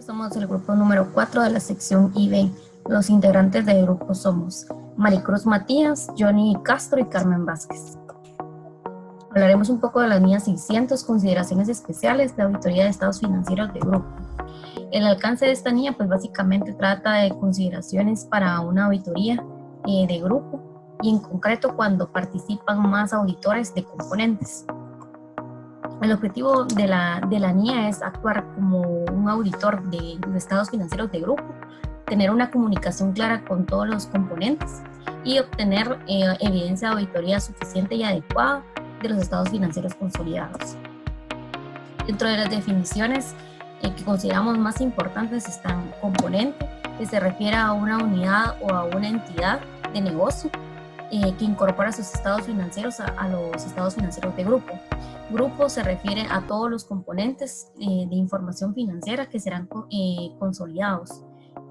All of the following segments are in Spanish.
Somos el grupo número 4 de la sección IB. Los integrantes del grupo somos Maricruz Matías, Johnny Castro y Carmen Vázquez. Hablaremos un poco de la NIA 600, consideraciones especiales de auditoría de estados financieros de grupo. El alcance de esta NIA pues básicamente trata de consideraciones para una auditoría de grupo y en concreto cuando participan más auditores de componentes. El objetivo de la NIA es actuar como un auditor de estados financieros de grupo, tener una comunicación clara con todos los componentes y obtener evidencia de auditoría suficiente y adecuada de los estados financieros consolidados. Dentro de las definiciones que consideramos más importantes están componente, que se refiere a una unidad o a una entidad de negocio que incorpora sus estados financieros a los estados financieros de grupo. Grupo se refiere a todos los componentes de información financiera que serán consolidados.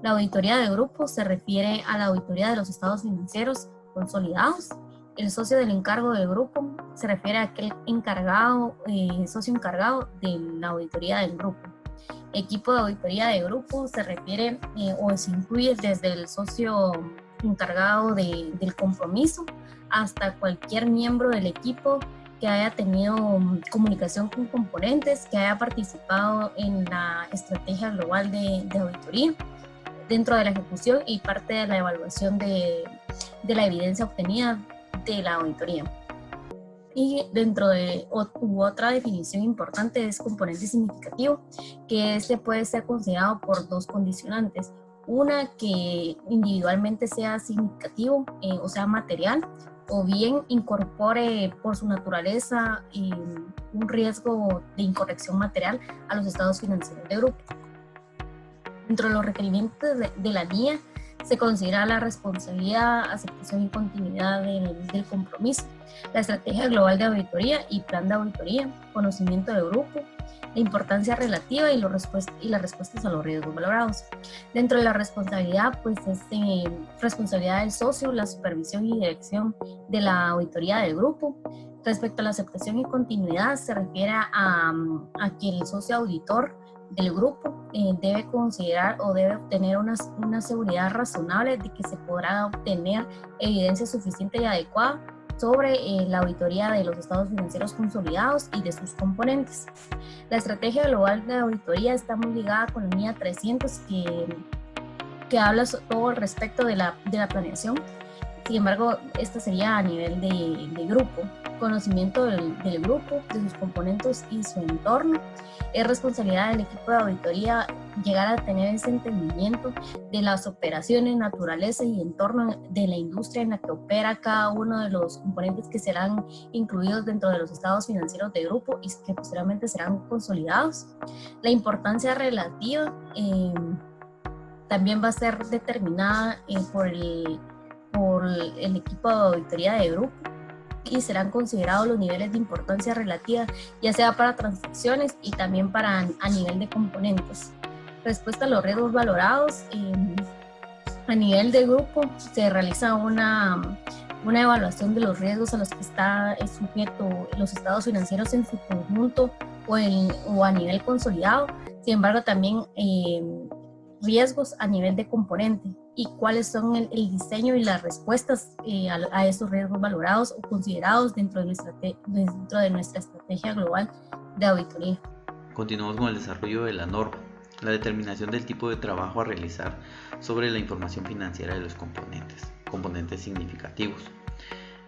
La auditoría de grupo se refiere a la auditoría de los estados financieros consolidados. El socio del encargo del grupo se refiere a aquel encargado, socio encargado de la auditoría del grupo. Equipo de auditoría de grupo se refiere o se incluye desde el socio encargado del compromiso hasta cualquier miembro del equipo que haya tenido comunicación con componentes, que haya participado en la estrategia global de auditoría dentro de la ejecución y parte de la evaluación de la evidencia obtenida de la auditoría. Y dentro de otra definición importante es componente significativo, que este puede ser considerado por dos condicionantes. Una, que individualmente sea significativo, o sea material, o bien incorpore por su naturaleza un riesgo de incorrección material a los estados financieros de grupo. Dentro de los requerimientos de la NIA se considera la responsabilidad, aceptación y continuidad del compromiso, la estrategia global de auditoría y plan de auditoría, conocimiento del grupo, la importancia relativa y las respuestas a los riesgos valorados. Dentro de la responsabilidad, pues es responsabilidad del socio, la supervisión y dirección de la auditoría del grupo. Respecto a la aceptación y continuidad, se refiere a que el socio auditor del grupo debe considerar o debe obtener una seguridad razonable de que se podrá obtener evidencia suficiente y adecuada sobre la auditoría de los estados financieros consolidados y de sus componentes. La estrategia global de auditoría está muy ligada con la NIA 300 que habla todo al respecto de la planeación. Sin embargo, esta sería a nivel de grupo. Conocimiento del grupo, de sus componentes y su entorno. Es responsabilidad del equipo de auditoría llegar a tener ese entendimiento de las operaciones, naturaleza y entorno de la industria en la que opera cada uno de los componentes que serán incluidos dentro de los estados financieros de grupo y que posteriormente serán consolidados. La importancia relativa también va a ser determinada por el equipo de auditoría de grupo y serán considerados los niveles de importancia relativa, ya sea para transacciones y también para a nivel de componentes. Respuesta a los riesgos valorados, a nivel de grupo se realiza una evaluación de los riesgos a los que está sujeto los estados financieros en su conjunto o a nivel consolidado. Sin embargo, también riesgos a nivel de componente y cuáles son el diseño y las respuestas a esos riesgos valorados o considerados dentro de nuestra estrategia global de auditoría. Continuamos con el desarrollo de la norma, la determinación del tipo de trabajo a realizar sobre la información financiera de los componentes significativos.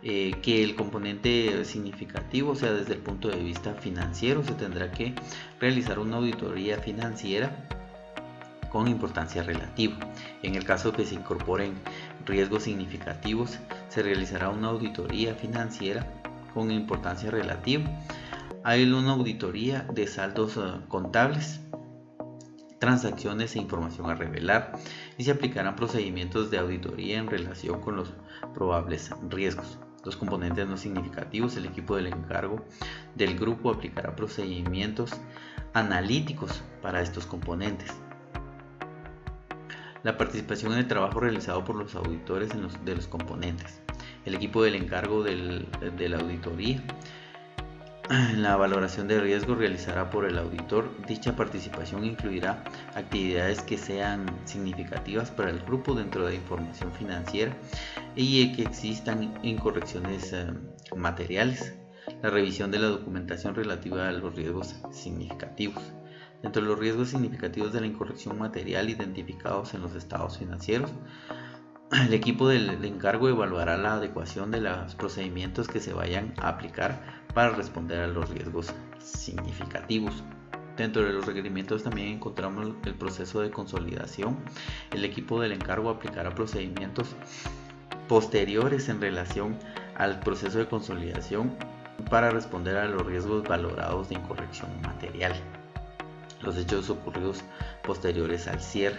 Que el componente significativo, o sea, desde el punto de vista financiero, se tendrá que realizar una auditoría financiera con importancia relativa. En el caso que se incorporen riesgos significativos, se realizará una auditoría financiera con importancia relativa. Hay una auditoría de saldos contables, transacciones e información a revelar y se aplicarán procedimientos de auditoría en relación con los probables riesgos. Los componentes no significativos, el equipo del encargo del grupo aplicará procedimientos analíticos para estos componentes. La participación en el trabajo realizado por los auditores de los componentes. El equipo del encargo de la auditoría La valoración de riesgo realizará por el auditor. Dicha participación incluirá actividades que sean significativas para el grupo dentro de información financiera y que existan incorrecciones materiales. La revisión de la documentación relativa a los riesgos significativos. Dentro de los riesgos significativos de la incorrección material identificados en los estados financieros, el equipo del encargo evaluará la adecuación de los procedimientos que se vayan a aplicar para responder a los riesgos significativos. Dentro de los requerimientos también encontramos el proceso de consolidación. El equipo del encargo aplicará procedimientos posteriores en relación al proceso de consolidación para responder a los riesgos valorados de incorrección material. Los hechos ocurridos posteriores al cierre.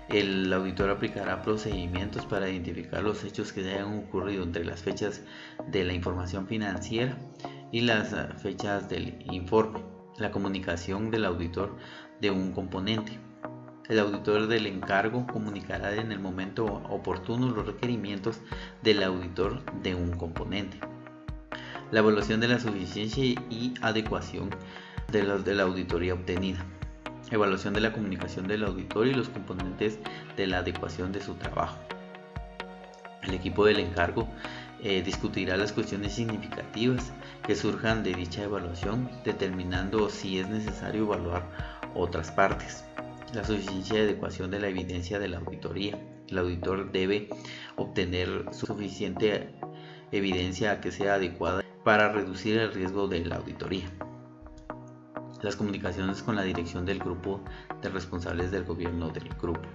El auditor aplicará procedimientos para identificar los hechos que hayan ocurrido entre las fechas de la información financiera y las fechas del informe. La comunicación del auditor de un componente. El auditor del encargo comunicará en el momento oportuno los requerimientos del auditor de un componente. La evaluación de la suficiencia y adecuación de la auditoría obtenida. Evaluación de la comunicación del auditor y los componentes de la adecuación de su trabajo. El equipo del encargo discutirá las cuestiones significativas que surjan de dicha evaluación, determinando si es necesario evaluar otras partes. La suficiencia y adecuación de la evidencia de la auditoría. El auditor debe obtener suficiente evidencia que sea adecuada para reducir el riesgo de la auditoría. Las comunicaciones con la dirección del grupo de responsables del gobierno del grupo.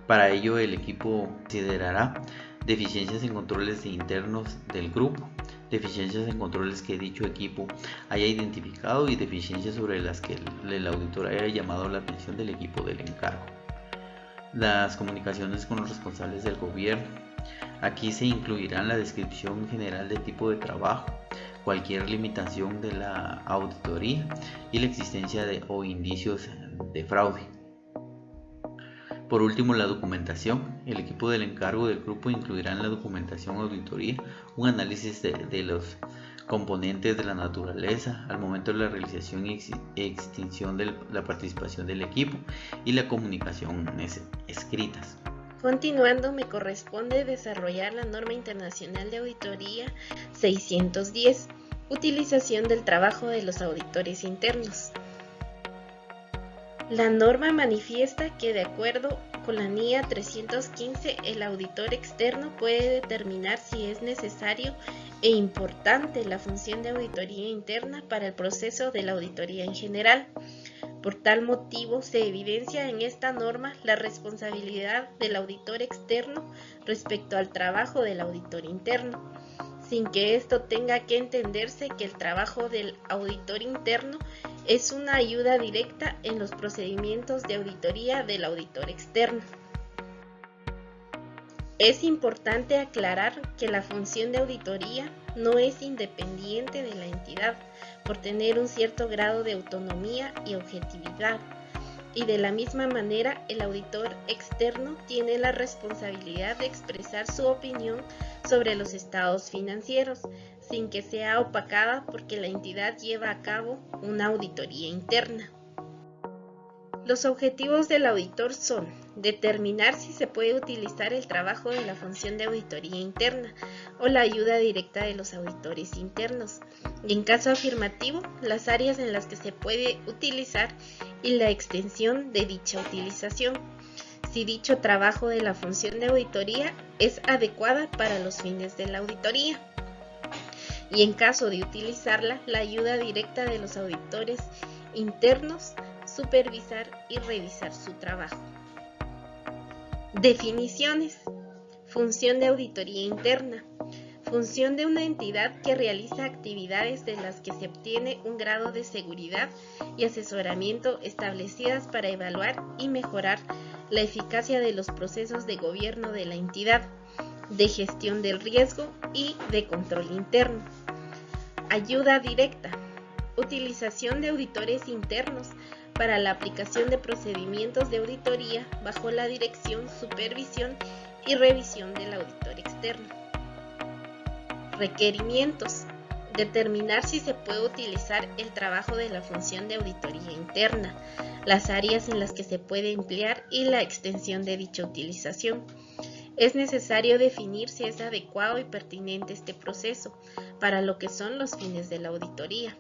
Para ello, el equipo considerará deficiencias en controles internos del grupo, deficiencias en controles que dicho equipo haya identificado y deficiencias sobre las que el auditor haya llamado la atención del equipo del encargo. Las comunicaciones con los responsables del gobierno. Aquí se incluirán la descripción general del tipo de trabajo, cualquier limitación de la auditoría y la existencia o indicios de fraude. Por último, la documentación. El equipo del encargo del grupo incluirá en la documentación auditoría un análisis de los componentes de la naturaleza al momento de la realización y extinción de la participación del equipo y la comunicación escritas. Continuando, me corresponde desarrollar la norma internacional de auditoría 610, utilización del trabajo de los auditores internos. La norma manifiesta que de acuerdo con la NIA 315, el auditor externo puede determinar si es necesario e importante la función de auditoría interna para el proceso de la auditoría en general. Por tal motivo, se evidencia en esta norma la responsabilidad del auditor externo respecto al trabajo del auditor interno, sin que esto tenga que entenderse que el trabajo del auditor interno es una ayuda directa en los procedimientos de auditoría del auditor externo. Es importante aclarar que la función de auditoría no es independiente de la entidad por tener un cierto grado de autonomía y objetividad, y de la misma manera el auditor externo tiene la responsabilidad de expresar su opinión sobre los estados financieros, sin que sea opacada porque la entidad lleva a cabo una auditoría interna. Los objetivos del auditor son determinar si se puede utilizar el trabajo de la función de auditoría interna o la ayuda directa de los auditores internos, y en caso afirmativo, las áreas en las que se puede utilizar y la extensión de dicha utilización, si dicho trabajo de la función de auditoría es adecuada para los fines de la auditoría, y en caso de utilizarla, la ayuda directa de los auditores internos, supervisar y revisar su trabajo. Definiciones. Función de auditoría interna. Función de una entidad que realiza actividades de las que se obtiene un grado de seguridad y asesoramiento establecidas para evaluar y mejorar la eficacia de los procesos de gobierno de la entidad, de gestión del riesgo y de control interno. Ayuda directa. Utilización de auditores internos para la aplicación de procedimientos de auditoría bajo la dirección, supervisión y revisión del auditor externo. Requerimientos. Determinar si se puede utilizar el trabajo de la función de auditoría interna, las áreas en las que se puede emplear y la extensión de dicha utilización. Es necesario definir si es adecuado y pertinente este proceso para lo que son los fines de la auditoría.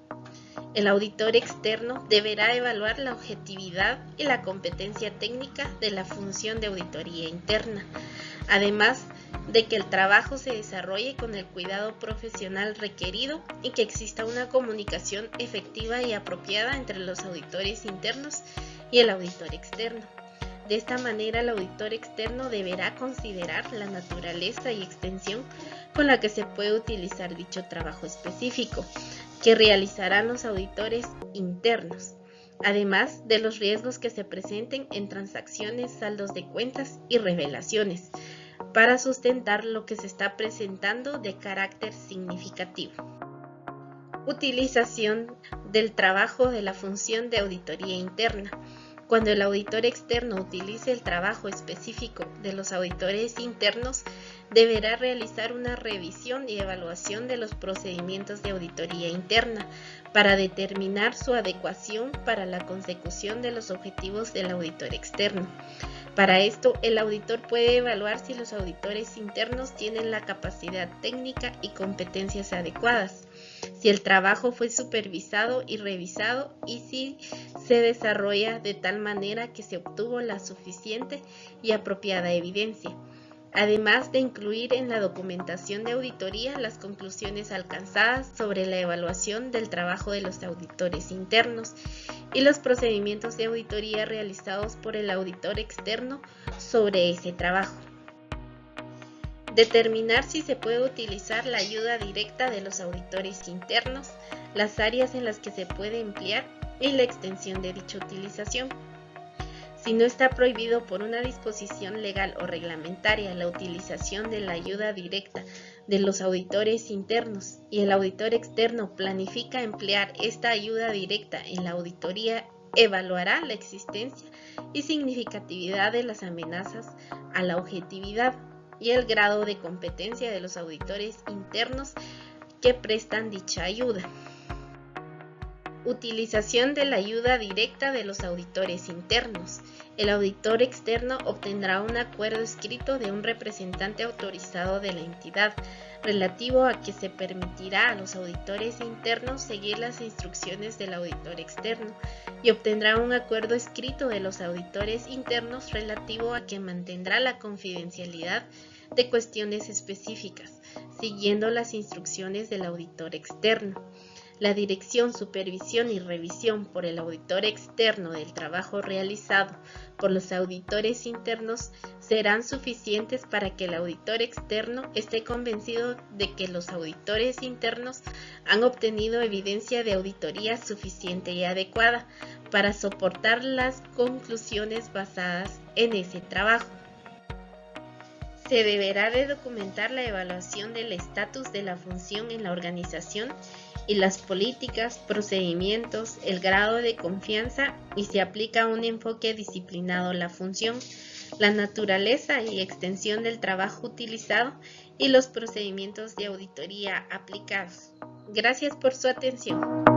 El auditor externo deberá evaluar la objetividad y la competencia técnica de la función de auditoría interna, además de que el trabajo se desarrolle con el cuidado profesional requerido y que exista una comunicación efectiva y apropiada entre los auditores internos y el auditor externo. De esta manera, el auditor externo deberá considerar la naturaleza y extensión con la que se puede utilizar dicho trabajo específico que realizarán los auditores internos, además de los riesgos que se presenten en transacciones, saldos de cuentas y revelaciones, para sustentar lo que se está presentando de carácter significativo. Utilización del trabajo de la función de auditoría interna. Cuando el auditor externo utilice el trabajo específico de los auditores internos, deberá realizar una revisión y evaluación de los procedimientos de auditoría interna para determinar su adecuación para la consecución de los objetivos del auditor externo. Para esto, el auditor puede evaluar si los auditores internos tienen la capacidad técnica y competencias adecuadas, si el trabajo fue supervisado y revisado y si se desarrolla de tal manera que se obtuvo la suficiente y apropiada evidencia, además de incluir en la documentación de auditoría las conclusiones alcanzadas sobre la evaluación del trabajo de los auditores internos y los procedimientos de auditoría realizados por el auditor externo sobre ese trabajo. Determinar si se puede utilizar la ayuda directa de los auditores internos, las áreas en las que se puede emplear y la extensión de dicha utilización. Si no está prohibido por una disposición legal o reglamentaria la utilización de la ayuda directa de los auditores internos y el auditor externo planifica emplear esta ayuda directa en la auditoría, evaluará la existencia y significatividad de las amenazas a la objetividad y el grado de competencia de los auditores internos que prestan dicha ayuda. Utilización de la ayuda directa de los auditores internos. El auditor externo obtendrá un acuerdo escrito de un representante autorizado de la entidad relativo a que se permitirá a los auditores internos seguir las instrucciones del auditor externo y obtendrá un acuerdo escrito de los auditores internos relativo a que mantendrá la confidencialidad de cuestiones específicas, siguiendo las instrucciones del auditor externo. La dirección, supervisión y revisión por el auditor externo del trabajo realizado por los auditores internos serán suficientes para que el auditor externo esté convencido de que los auditores internos han obtenido evidencia de auditoría suficiente y adecuada para soportar las conclusiones basadas en ese trabajo. Se deberá de documentar la evaluación del estatus de la función en la organización y las políticas, procedimientos, el grado de confianza y si aplica un enfoque disciplinado a la función, la naturaleza y extensión del trabajo utilizado y los procedimientos de auditoría aplicados. Gracias por su atención.